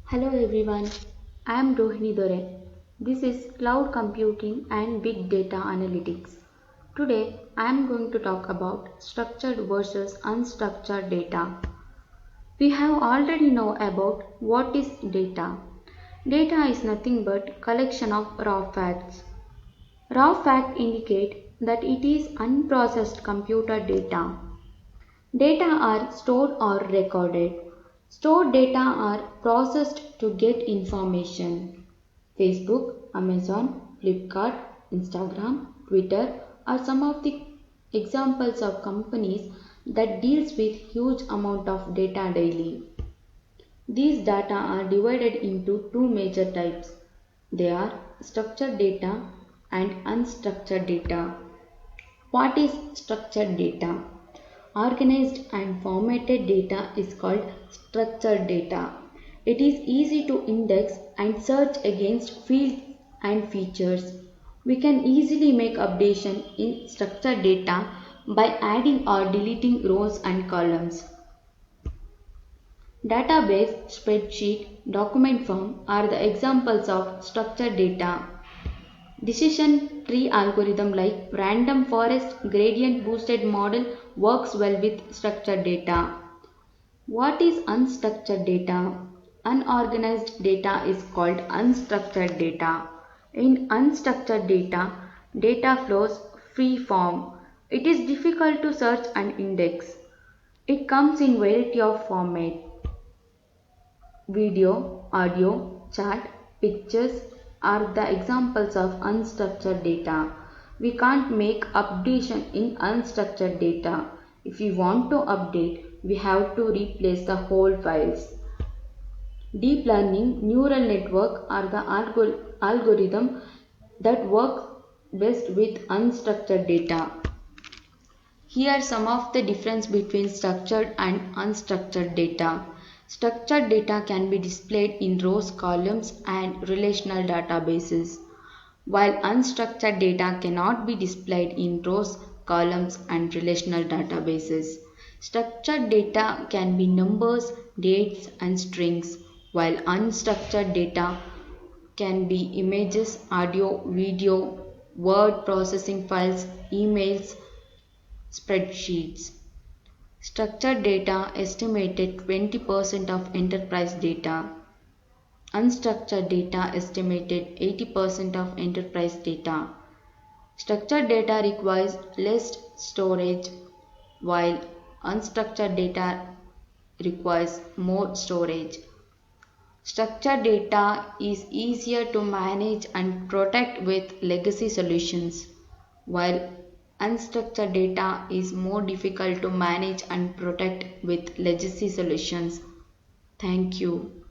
Hello everyone, I am Rohini Dore. This is Cloud Computing and Big Data Analytics. Today I am going to talk about structured versus unstructured data. We have already know about what is data. Data is nothing but collection of raw facts. Raw facts indicate that it is unprocessed computer data. Data are stored or recorded. Stored data are processed to get information. Facebook, Amazon, Flipkart, Instagram, Twitter are some of the examples of companies that deals with huge amount of data daily. These data are divided into two major types. They are structured data and unstructured data. What is structured data? Organized and formatted data is called structured data. It is easy to index and search against fields and features. We can easily make updation in structured data by adding or deleting rows and columns. Database, spreadsheet, document form are the examples of structured data. Decision tree algorithm like random forest gradient boosted model works well with structured data. What is unstructured data? Unorganized data is called unstructured data. In unstructured data, data flows free form. It is difficult to search and index. It comes in variety of format. Video, audio, chat, pictures are the examples of unstructured data. We can't make updation in unstructured data. If we want to update, we have to replace the whole files. Deep learning neural network are the algorithm that work best with unstructured data. Here are some of the difference between structured and unstructured data. Structured data can be displayed in rows, columns, and relational databases, while unstructured data cannot be displayed in rows, columns, and relational databases. Structured data can be numbers, dates, and strings, while unstructured data can be images, audio, video, word processing files, emails, spreadsheets. Structured data estimated 20% of enterprise data. Unstructured data estimated 80% of enterprise data. Structured data requires less storage while unstructured data requires more storage. Structured data is easier to manage and protect with legacy solutions, while unstructured data is more difficult to manage and protect with legacy solutions. Thank you.